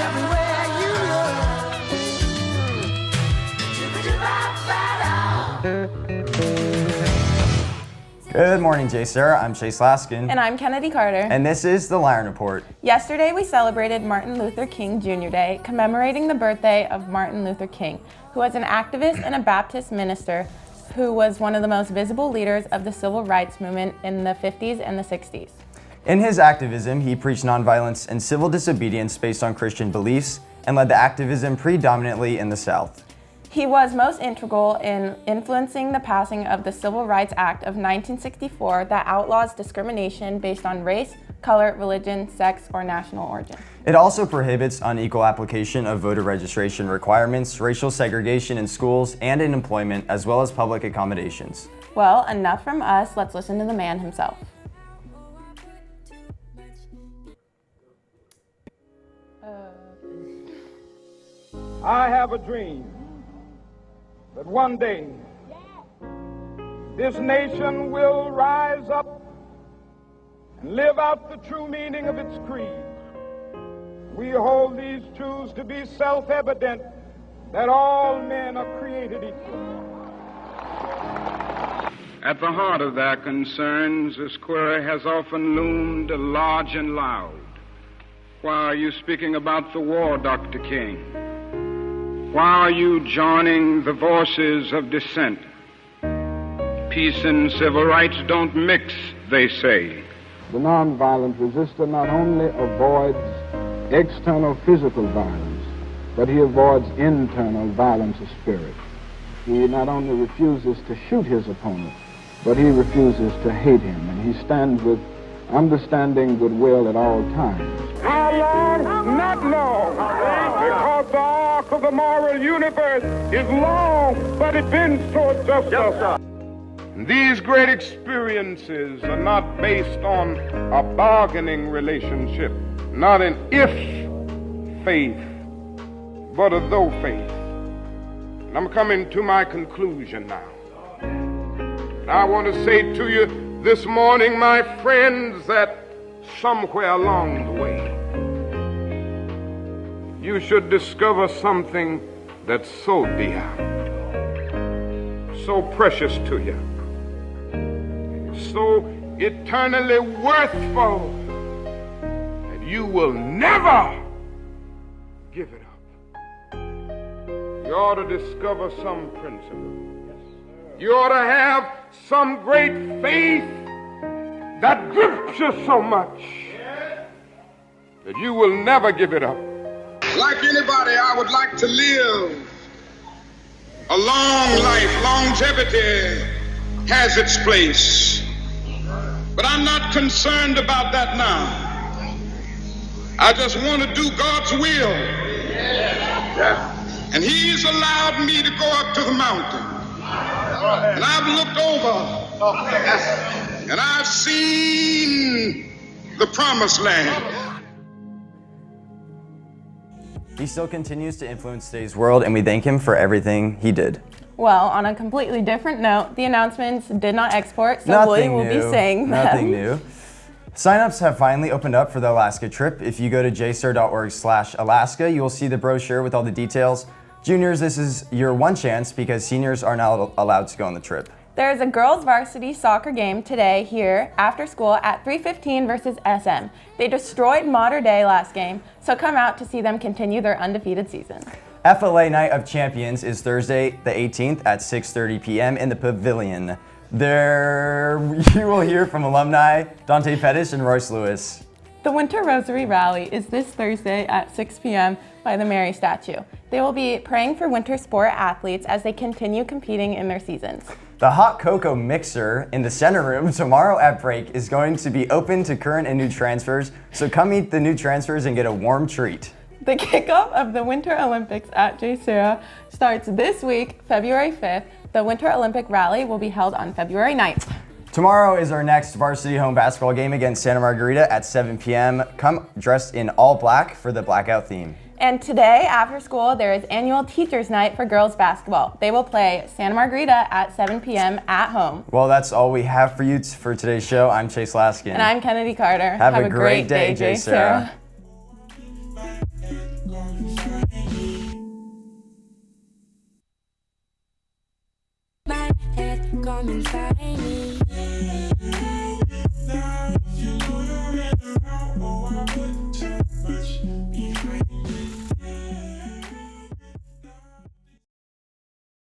everywhere you look. Good morning, JSerra. I'm Chase Laskin. And I'm Kennedy Carter. And this is the Lion Report. Yesterday we celebrated Martin Luther King Jr. Day, commemorating the birthday of Martin Luther King, who was an activist and a Baptist minister who was one of the most visible leaders of the civil rights movement in the 50s and the 60s. In his activism, he preached nonviolence and civil disobedience based on Christian beliefs and led the activism predominantly in the South. He was most integral in influencing the passing of the Civil Rights Act of 1964 that outlaws discrimination based on race, color, religion, sex, or national origin. It also prohibits unequal application of voter registration requirements, racial segregation in schools and in employment, as well as public accommodations. Well, enough from us. Let's listen to the man himself. I have a dream that one day this nation will rise up and live out the true meaning of its creed. We hold these truths to be self-evident, that all men are created equal. At the heart of their concerns, this query has often loomed large and loud. Why are you speaking about the war, Dr. King? Why are you joining the voices of dissent? Peace and civil rights don't mix, they say. The nonviolent resistor not only avoids external physical violence, but he avoids internal violence of spirit. He not only refuses to shoot his opponent, but he refuses to hate him, and he stands with understanding goodwill at all times. How long? Not long. Because the arc of the moral universe is long, but it bends towards justice. These great experiences are not based on a bargaining relationship, not an if faith, but a though faith. And I'm coming to my conclusion now. And I want to say to you this morning, my friends, that somewhere along the way, you should discover something that's so dear, so precious to you, so eternally worthful, that you will never give it up. You ought to discover some principle. You ought to have some great faith that grips you so much that you will never give it up. Like anybody, I would like to live a long life. Longevity has its place. But I'm not concerned about that now. I just want to do God's will. And He's allowed me to go up to the mountain. And I've looked over and I've seen the promised land. He still continues to influence today's world, and we thank him for everything he did. Well, on a completely different note, the announcements did not export, so Willie will be saying them. Nothing new. Sign-ups have finally opened up for the Alaska trip. If you go to jserra.org/Alaska, you will see the brochure with all the details. Juniors, this is your one chance because seniors are not allowed to go on the trip. There is a girls varsity soccer game today here after school at 3:15 versus SM. They destroyed Mater Dei last game, so come out to see them continue their undefeated season. FLA Night of Champions is Thursday the 18th at 6:30 p.m. in the Pavilion. There you will hear from alumni Dante Pettis and Royce Lewis. The Winter Rosary Rally is this Thursday at 6 p.m. by the Mary statue. They will be praying for winter sport athletes as they continue competing in their seasons. The hot cocoa mixer in the center room tomorrow at break is going to be open to current and new transfers, so come meet the new transfers and get a warm treat. The kickoff of the Winter Olympics at JSerra starts this week, February 5th. The Winter Olympic Rally will be held on February 9th. Tomorrow is our next varsity home basketball game against Santa Margarita at 7 p.m. Come dressed in all black for the blackout theme. And today, after school, there is annual Teachers' Night for girls basketball. They will play Santa Margarita at 7 p.m. at home. Well, that's all we have for you for today's show. I'm Chase Laskin. And I'm Kennedy Carter. Have a great day, JSerra. come inside me. Now you know you're in or out. Oh, I put too much behind me.